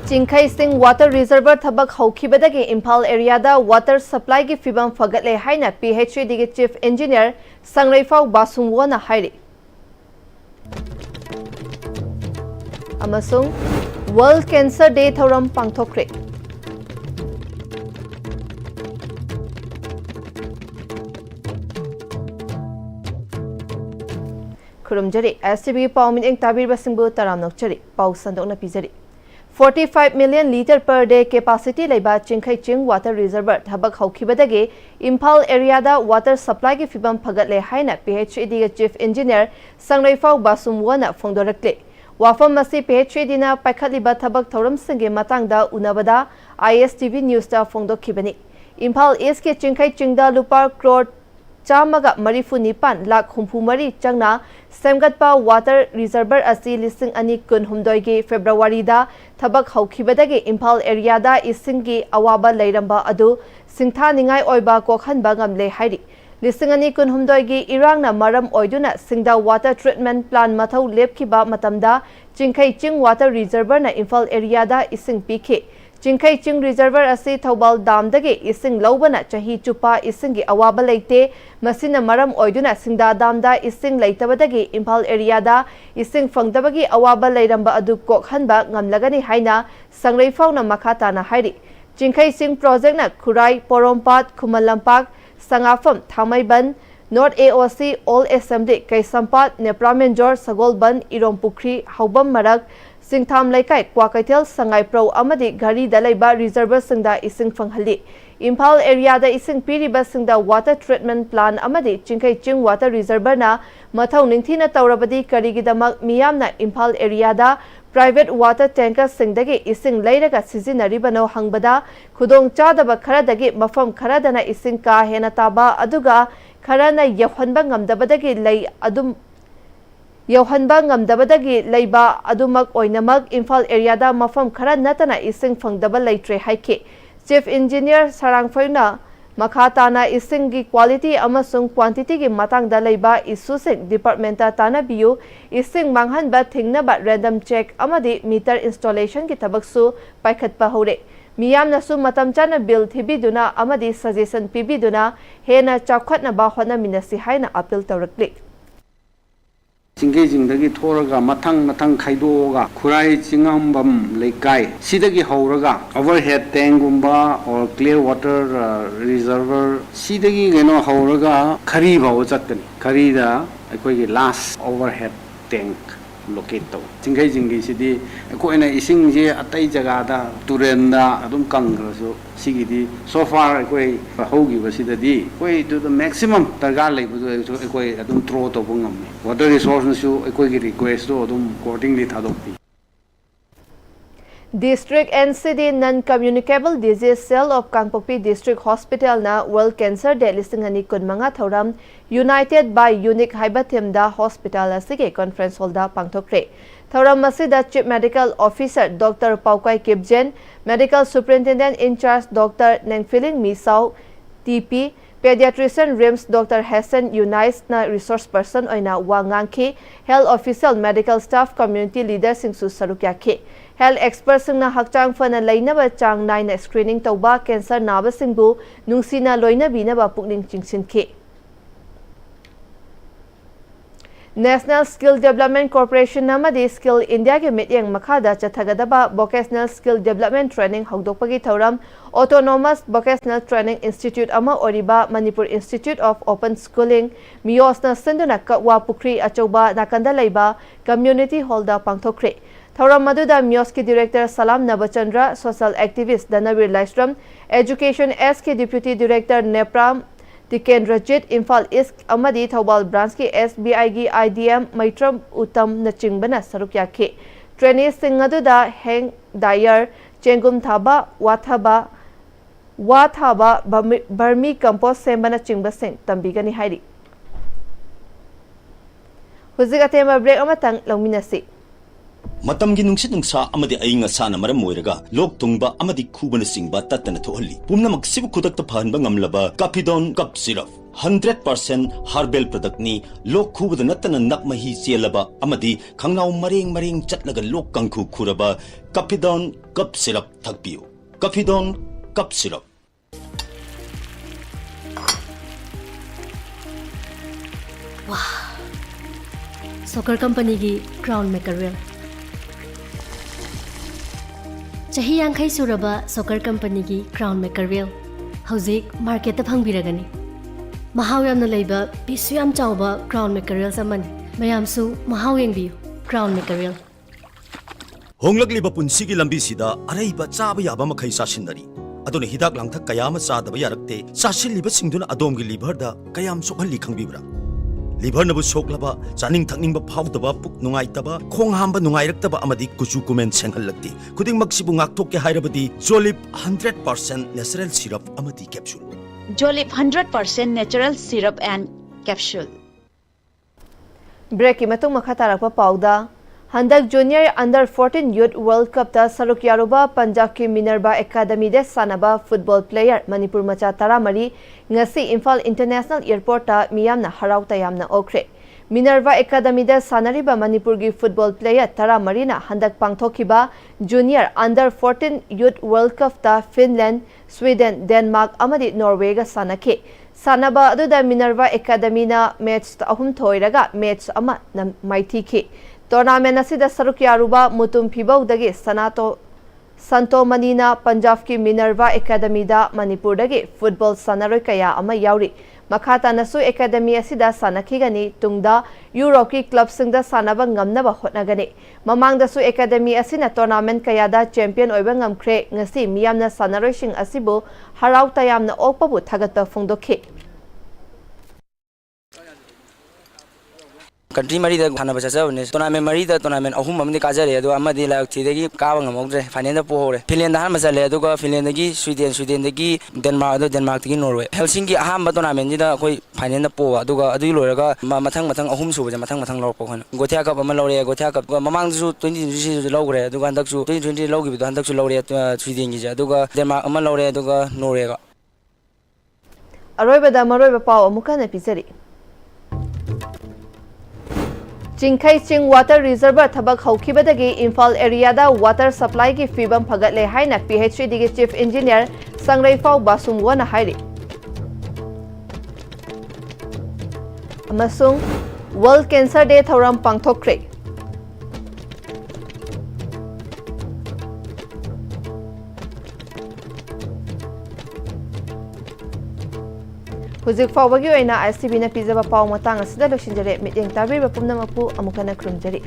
चिंखई सिंह water reservoir थबक हौखिबदगी इम्फाल एरियादा वाटर सप्लाई की फिबम फगटले हाइना PHED की चीफ इंजीनियर संग्रेफाव बासुमवोना हाइरी अमसुंग वर्ल्ड कैंसर डे थौरम पांगथोक्रे खुरुमजरी STV पाव मिनिंग ताबीरबसिंगबु तराम नोकचरी पाव संदोकना पिजरी 45 million liter per day capacity leiba Chingkhei Ching water reservoir थबक हौखिबदगी इम्फाल एरियादा water supply की फिबम फगटले हाइना PHED के chief engineer संग्रेफाव बासुमवोना फोंदोरक्ले वाफम मसी PHED ना पाइखलिबा थबक थौरमसिंगे मतंगदा उनबदा Am-Istv न्यूज़ दा फोंदोखिबनी इम्फाल ईस्ट के चिंखई चिंगदा लुपा करोड़ चामगा मरीफु निपान लाख हुम्फु मरी चंगना सेमगतपा वाटर रिजर्वर असी लिसिंग अनि कुन हुमदोई की फेब्रुवारी दा थबक हौखिबदगी इम्फाल एरियादा इसिंगी अवाबा लैरंबा अदु सिंथा निंगाई ओइबा कोखनबा ngamle हाइरी लिसिंग अनि कुन हुमदोई की इरांगना मरम ओइदुना सिंगदा वाटर ट्रीटमेंट प्लान मथौ लेपखिबा मतमदा चिंखई चिंग वाटर रिजर्वर ना इम्फाल एरियादा इसिंग पीखे चिंखई चिंग रिजर्वर असी थौबाल दाम दगे इसिंग लौबना चाही चुपा इसिंगी अवाबा लेते मसिना मरम ओइदुना सिंगदा दामदा इसिंग लेतबदगी इम्फाल एरियादा इसिंग फंगदबगी अवाबा लेरंबा अदु कोखनबा ngamlagani हाइना संग्रेफावना मखाताना हाइरी चिंखई सिंग प्रोजेक्ट ना खुराई पोरोमपात खुमलंपाक संगाफम थामैबन north AOC all assembly Keishampat नेप्रामेंजोर सगोलबन इरोमपुखरी हौबम मरक सिंथाम लेकाई क्वाकैथेल संगाइप्रो अमदी घरी दलैबा रिजर्वर सिंगदा इसिंग फंगहली इम्फाल एरियादा इसिंग पीरिबा सिंगदा वाटर ट्रीटमेंट प्लान अमदी चिंखई चिंग वाटर रिजर्वर ना मथौ निंगथीना तौरबदी करिगिदमक मियामना इम्फाल एरियादा प्राइवेट वाटर टैंकर सिंगदगी इसिंग लैरगा सिजिनरिबनो हंगबदा खुदोंग चादबा खरदगी मफम खरदना इसिंग का हेना ताबा अदुगा Kharna यौहनबा ngamdabadagi lei adum यौहनबा ngamdabadagi leiba adumak oinamak Imphal एरियादा मफम खरा नतना इसिंग फंगदबा लेट्रे हाइके चीफ इंजीनियर सरंगफोइना मखाताना इसिंग की क्वालिटी अमसुंग क्वांटिटी की मतंगदा लेबा इशूसिंग डिपार्टमेंटा तानाबियु इसिंग मांगहनबा थिंगनबा रैंडम चेक अमदी मीटर इंस्टॉलेशन की थबकसु पाइखतपा हौरे मियामनसु मतम चाना बिल थिबिदुना अमदी सजेशन पिबिदुना हेना चाखतनबा होनामिनसी हाइना अपील तौरक्ले चिंगे जिंगदगी थोरगा मथंग खाइदोगा खुराई चिंगमबम लेकाई सिदगी हौरगा ओवरहेड टैंकगुंबा और क्लियर वाटर रिजर्वर सिदगी गेनो हौरगा खरी भाव चतनी खरीदा अखोइगी लास्ट ओवरहेड टैंक लोकेट तौ चिंगे जिंगी सिदी अखोइना इसिंग जे अतै जगादा तुरेंदा अदुम कंग्रसु सिगिदी सो फार अखोइ हौगी बसिददी अखोइ टू द मैक्सिमम दरगा लेबदु अखोइ अदुम थ्रो तौबो ngam वाटर रिसोर्स नसु अखोइगी रिक्वेस्ट दो अदुम कोर्डिंगली थादोक्ति District NCD Non-Communicable Disease Cell of Kangpokpi District Hospital na World Cancer Day listing ani kunmanga thoram United by Unique haibathim da hospital asige conference hall da pangthokre thoram masida Chief Medical Officer Dr. Paukai Kipjen Medical Superintendent in charge Dr. Nengfiling Misau TP Pediatrician RIMS Dr. Hassan Yunais na resource person oina wangangki health official medical staff community leaders sing su sarukyakhe health experts na hakchang fana lainaba chang naina screening tauba cancer naba singbu nungsina loina binaba pukning chingsinkhe National Skill Development Corporation namadi Skill India ke mityang makhada chathagadaba vocational skill development training hogdokpagi thoram Autonomous Vocational Training Institute ama oriba Manipuri Institute of Open Schooling miosna senduna wa pukri achoba nakanda leiba community hall da pangthokre thoram maduda mios ki director Salam Nabachandra social activist Danavir Laistram education S ke deputy director Nepram Tikendrajit Imphal East amadi Thobal branch ki SBI gi IDM Maitram Uttam nachingbana sarukyakhe trainee singaduda hang dyer chengum thaba wathaba vermi compost sembana chingba sing tambigani hairi huzig atema break amatang longminasi ꯃꯇꯝꯒꯤ ꯅꯨꯡꯁꯤꯠ ꯅꯨꯡꯁꯥ ꯑꯃꯗꯤ ꯑꯏꯪ ꯑꯁꯥꯅ ꯃꯔꯝ ꯑꯣꯏꯔꯒ ꯂꯣꯛ ꯊꯨꯡꯕ ꯑꯃꯗꯤ ꯈꯨꯕꯅ ꯆꯤꯡꯕ ꯇꯠꯇꯅ ꯊꯣꯛꯍꯜꯂꯤ ꯄꯨꯝꯅꯃꯛ ꯁꯤꯕꯨ ꯈꯨꯗꯛꯇ ꯐꯍꯟꯕ ꯉꯝꯂꯕ ꯀꯐꯤꯗꯣꯟ ꯀꯞ ꯁꯤꯔꯞ 100% ꯍꯥꯔꯕꯦꯜ ꯄ꯭ꯔꯗꯛꯅꯤ ꯂꯣꯛ ꯈꯨꯕꯗ ꯅꯠꯇꯅ ꯅꯞ ꯃꯍꯤ ꯆꯦꯜꯂꯕ ꯑꯃꯗꯤ ꯈꯪꯅꯥꯎ ꯃꯔꯦꯡ ꯃꯔꯦꯡ ꯆꯠꯂꯒ ꯂꯣꯛ ꯀꯪꯈꯨ ꯈꯨꯔꯕ ꯀꯐꯤꯗꯣꯟ ꯀꯞ ꯁꯤꯔꯞ ꯊꯛꯄꯤꯌꯨ ꯀꯐꯤꯗꯣꯟ ꯀꯞ syrup Soccer company gi crown maker wheel. Chahi yankhai suraba soccer company gi crown maker wheel. Hauzik market ta phangbiragani. Mahaw yamna leiba pisu yam chawba crown maker wheel samani. Mayam su mahaw yengbiyu crown maker wheel. ꯍꯣꯡꯂꯛꯂꯤꯕ ꯄꯨꯟꯁꯤꯒꯤ ꯂꯝꯕꯤꯁꯤꯗ ꯑꯔꯩꯕ ꯆꯥꯕ ꯌꯥꯕ ꯃꯈꯩ ꯆꯥꯁꯤꯟꯅꯔꯤ ꯑꯗꯨꯅ ꯍꯤꯗꯥꯛ ꯂꯥꯡꯊꯛ ꯀꯌꯥ ꯑꯃ ꯆꯥꯗꯕ ꯌꯥꯔꯛꯇꯦ ꯆꯥꯁꯤꯜꯂꯤꯕꯁꯤꯡꯗꯨꯅ ꯑꯗꯣꯝꯒꯤ ꯂꯤꯚꯔꯗ ꯀꯌꯥꯝ ꯁꯣꯛꯍꯜꯂꯤ ꯈꯪꯕꯤꯕ꯭ꯔꯥ ꯂꯤꯚꯔꯅꯕꯨ ꯁꯣꯛꯂꯕ ꯆꯥꯅꯤꯡ ꯊꯛꯅꯤꯡꯕ ꯐꯥꯎꯗꯕ ꯄꯨꯛ ꯅꯨꯡꯉꯥꯏꯇꯕ ꯈꯣꯡ ꯍꯥꯝꯕ ꯅꯨꯡꯉꯥꯏꯔꯛꯇꯕ ꯑꯃꯗꯤ ꯀꯨꯆꯨ ꯀꯨꯃꯦꯟ ꯁꯦꯡꯍꯜꯂꯛꯇꯦ ꯈꯨꯗꯤꯡꯃꯛꯁꯤꯕꯨ ꯉꯥꯛꯊꯣꯛꯀꯦ ꯍꯥꯏꯔꯕꯗꯤ ꯖꯣꯂꯤꯞ 100% ꯅꯦꯆꯔꯦꯜ ꯁꯤꯔꯞ ꯑꯃꯗꯤ capsule Jolip 100% natural syrup and capsule. Break की मतुंग मखा तारकपा पाउदा हंदक junior under 14 youth world cup ता सरुक यारुबा पंजाब की मिनर्बा एकेडमी दे सानबा फुटबॉल प्लेयर मणिपुर मचा तरामरी ngasi इम्फाल इंटरनेशनल एयरपोर्ट ता मियामना हराव तयामना ओख्रे मिनर्बा एकेडमी दे सानरिबा मणिपुर की फुटबॉल प्लेयर तरामरीना हंदक पांगथोखिबा junior under 14 youth world cup ता फिनलैंड स्वीडन डेनमार्क अमदी नॉर्वे गा सानखे सानबा अदुदा मिनर्बा एकेडमी ना मैच अहुम थोइरगा मैच अमा माइथीखि टूर्नामेंट असिदा सरुक यारुबा मुतुम फिबौदगे संतो मनीना पंजाब की मिनर्वा एकेडमी दा मणिपुर दगे फुटबॉल सानरोय कया अमा याउरी मखातानसु एकेडमी असिदा सानखिगनी तुंगदा यूरोप की क्लब सिंगदा सानबा ngamnaba hotnagani mamangdasu एकेडमी असिना टूर्नामेंट कयादा चैंपियन ओइबा ngamkhre ngasi miyamna sanaroy sing asibu haraw tayamna okpabu thagatpa phongdokhi country मरीद थाना बचाने टूर्नामेंट मरीद टूर्नामेंट अहम काजरे लाइक काब गमौद्रे फाइनल पोहरे फिनलैंड अहम चले Finland Sweden Sweden Denmark Denmark Norway हेल्सिंग अहम टूर्नामेंट अखोई फाइनल पोब लोरगा मथंग मथंग अहम सूबे मथंग मथंग लौरप गोथिया कप लौरे गोथिया कप ममांगू 2020 लौरे हंदू 2020 लौगिबदो हंदू लौरे स्वीडन की डेनमार्क लौरे नॉर्वेगा अरोइबदा मरोइबा पाव अमुकना पिजरी चिंखै चिंग वाटर रिजर्वर थबक हौखिबदगी इम्फाल एरियादा वाटर सप्लाई की फिबम फगतले हाइना PHD की चीफ इंजीनियर संग्रैफाव बासुमवना हाइरि अमसुंग वर्ल्ड कैंसर डे थौरम पांगथोक्रे हुजिक फावगी ओइना Am-Istv ना पिजबा पाव मतंग असिदा लोसिनजरे मिटिंग ताबिरबा पुमनमकु अमुकना खुरुमजरी।